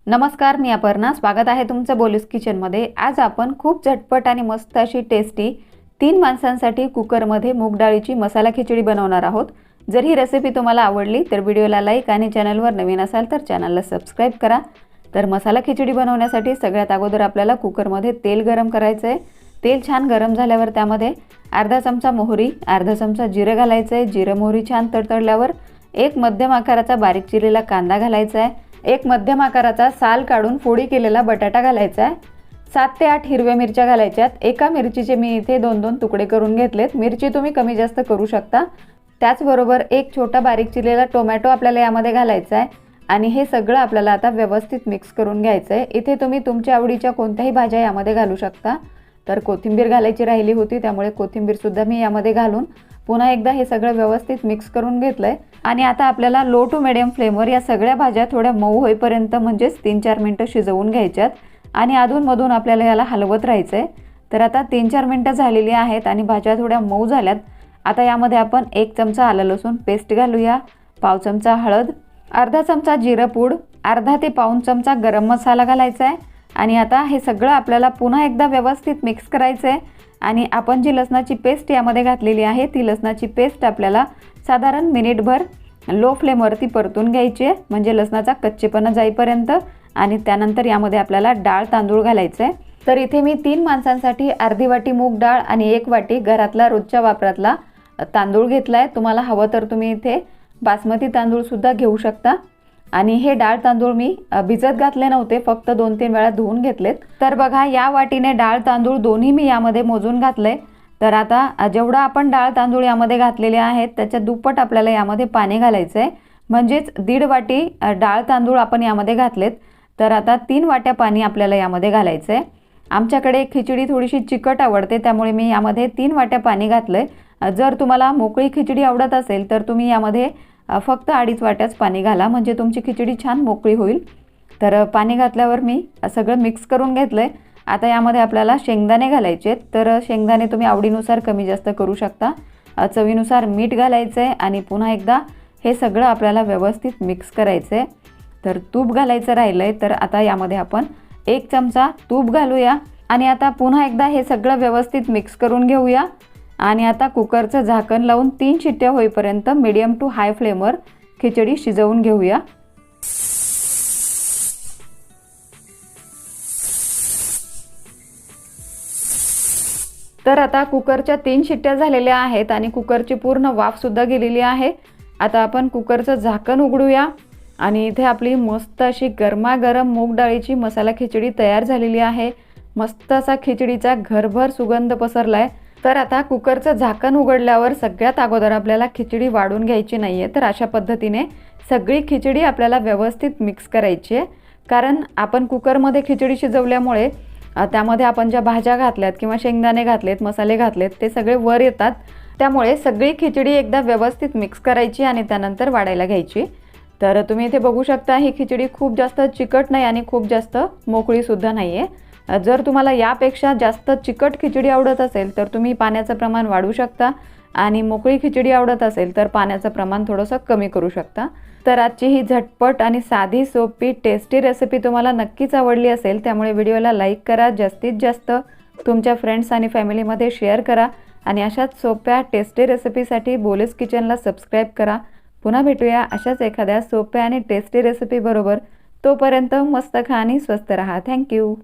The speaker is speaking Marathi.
नमस्कार, मी अपर्णा. स्वागत आहे तुमचं बोलूस किचनमध्ये. आज आपण खूप झटपट आणि मस्त अशी टेस्टी 3 माणसांसाठी कुकरमध्ये मूग डाळीची मसाला खिचडी बनवणार आहोत. जर ही रेसिपी तुम्हाला आवडली तर व्हिडिओला लाईक आणि चॅनलवर नवीन असाल तर चॅनलला सबस्क्राइब करा. तर मसाला खिचडी बनवण्यासाठी सगळ्यात अगोदर आपल्याला कुकरमध्ये तेल गरम करायचं आहे. तेल छान गरम झाल्यावर त्यामध्ये अर्धा चमचा मोहरी, अर्धा चमचा जिरे घालायचं आहे. जिरं मोहरी छान तडतडल्यावर एक मध्यम आकाराचा बारीक चिरलेला कांदा घालायचा आहे. एक मध्यम आकाराचा साल काढून फोडी केलेला बटाटा घालायचा आहे. 7 ते 8 हिरव्या मिरच्या घालायच्यात. एका मिरचीचे मी इथे 2-2 तुकडे करून घेतलेत. मिरची तुम्ही कमी जास्त करू शकता. त्याचबरोबर एक छोटा बारीक चिरलेला टोमॅटो आपल्याला यामध्ये घालायचा आहे आणि हे सगळं आपल्याला आता व्यवस्थित मिक्स करून घ्यायचं आहे. इथे तुम्ही तुमच्या आवडीच्या कोणत्याही भाज्या यामध्ये घालू शकता. तर कोथिंबीर घालायची राहिली होती, त्यामुळे कोथिंबीर सुद्धा मी यामध्ये घालून पुन्हा एकदा हे सगळं व्यवस्थित मिक्स करून घेतलंय. आणि आता आपल्याला लो टू मिडियम फ्लेमवर या सगळ्या भाज्या थोड्या मऊ होईपर्यंत म्हणजेच 3-4 मिनिटं शिजवून घ्यायच्यात आणि अधूनमधून आपल्याला याला हलवत राहायचंय. तर आता 3-4 मिनिटं झालेली आहेत आणि भाज्या थोड्या मऊ झाल्यात. आता यामध्ये आपण 1 चमचा आलं लसूण पेस्ट घालूया, पाव चमचा हळद, अर्धा चमचा जिरं पूड, अर्धा ते पाऊण चमचा गरम मसाला घालायचा आहे. आणि आता हे सगळं आपल्याला पुन्हा एकदा व्यवस्थित मिक्स करायचं आहे. आणि आपण जी लसणाची पेस्ट यामध्ये घातलेली आहे ती लसणाची पेस्ट आपल्याला साधारण मिनिटभर लो फ्लेमवरती परतून घ्यायची आहे, म्हणजे लसणाचा कच्चेपणा जाईपर्यंत. आणि त्यानंतर यामध्ये आपल्याला डाळ तांदूळ घालायचं आहे. तर इथे मी 3 माणसांसाठी अर्धी वाटी मूग डाळ आणि 1 वाटी घरातला रोजच्या वापरातला तांदूळ घेतला आहे. तुम्हाला हवं तर तुम्ही इथे बासमती तांदूळ सुद्धा घेऊ शकता. आणि हे डाळ तांदूळ मी भिजत घातले नव्हते, फक्त 2-3 वेळा धुवून घेतलेत. तर बघा, या वाटीने डाळ तांदूळ दोन्ही मी यामध्ये मोजून घातले. तर आता जेवढा आपण डाळ तांदूळ यामध्ये घातलेले आहेत त्याच्या दुप्पट आपल्याला यामध्ये पाणी घालायचं आहे. म्हणजेच 1.5 वाटी डाळ तांदूळ आपण यामध्ये घातलेत. तर आता 3 वाट्या पाणी आपल्याला यामध्ये घालायचं आहे. आमच्याकडे खिचडी थोडीशी चिकट आवडते, त्यामुळे मी यामध्ये 3 वाट्या पाणी घातलं आहे. जर तुम्हाला मोकळी खिचडी आवडत असेल तर तुम्ही यामध्ये फक्त 2.5 वाट्याच पाणी घाला, म्हणजे तुमची खिचडी छान मोकळी होईल. तर पाणी घातल्यावर मी सगळं मिक्स करून घेतलं आहे. आता यामध्ये आपल्याला शेंगदाणे घालायचे आहेत. तर शेंगदाणे तुम्ही आवडीनुसार कमी जास्त करू शकता. चवीनुसार मीठ घालायचं आहे आणि पुन्हा एकदा हे सगळं आपल्याला व्यवस्थित मिक्स करायचं आहे. तर तूप घालायचं राहिलं आहे, तर आता यामध्ये आपण 1 चमचा तूप घालूया आणि आता पुन्हा एकदा हे सगळं व्यवस्थित मिक्स करून घेऊया. आणि आता कुकरचं झाकण लावून 3 शिट्ट्या होईपर्यंत मीडियम टू हाय फ्लेमवर खिचडी शिजवून घेऊया. तर आता कुकरच्या 3 शिट्ट्या झालेल्या आहेत आणि कुकरची पूर्ण वाफ सुद्धा गेलेली आहे. आता आपण कुकरचं झाकण उघडूया आणि इथे आपली मस्त अशी गरमागरम मूग डाळीची मसाला खिचडी तयार झालेली आहे. मस्त असा खिचडीचा घरभर सुगंध पसरलाय. तर आता कुकरचं झाकण उघडल्यावर सगळ्यात अगोदर आपल्याला खिचडी वाढून घ्यायची नाही आहे. तर अशा पद्धतीने सगळी खिचडी आपल्याला व्यवस्थित मिक्स करायची आहे. कारण आपण कुकरमध्ये खिचडी शिजवल्यामुळे त्यामध्ये आपण ज्या भाज्या घातल्यात किंवा शेंगदाणे घातलेत, मसाले घातलेत, ते सगळे वर येतात. त्यामुळे सगळी खिचडी एकदा व्यवस्थित मिक्स करायची आणि त्यानंतर वाढायला घ्यायची. तर तुम्ही इथे बघू शकता, ही खिचडी खूप जास्त चिकट नाही आणि खूप जास्त मोकळीसुद्धा नाही आहे. जर तुम्हाला यापेक्षा जास्त चिकट खिचडी आवडत असेल तर तुम्ही पाण्याचं प्रमाण वाढवू शकता आणि मोकळी खिचडी आवडत असेल तर पाण्याचं प्रमाण थोडंसं कमी करू शकता. तर आजची ही झटपट आणि साधी सोपी टेस्टी रेसिपी तुम्हाला नक्कीच आवडली असेल, त्यामुळे व्हिडिओला लाईक करा, जास्तीत जास्त तुमच्या फ्रेंड्स आणि फॅमिलीमध्ये शेअर करा आणि अशाच सोप्या टेस्टी रेसिपीसाठी बोलूस किचनला सबस्क्राईब करा. पुन्हा भेटूया अशाच एखाद्या सोप्या आणि टेस्टी रेसिपी बरोबर. तोपर्यंत मस्त खा आणि स्वस्त रहा. थँक्यू.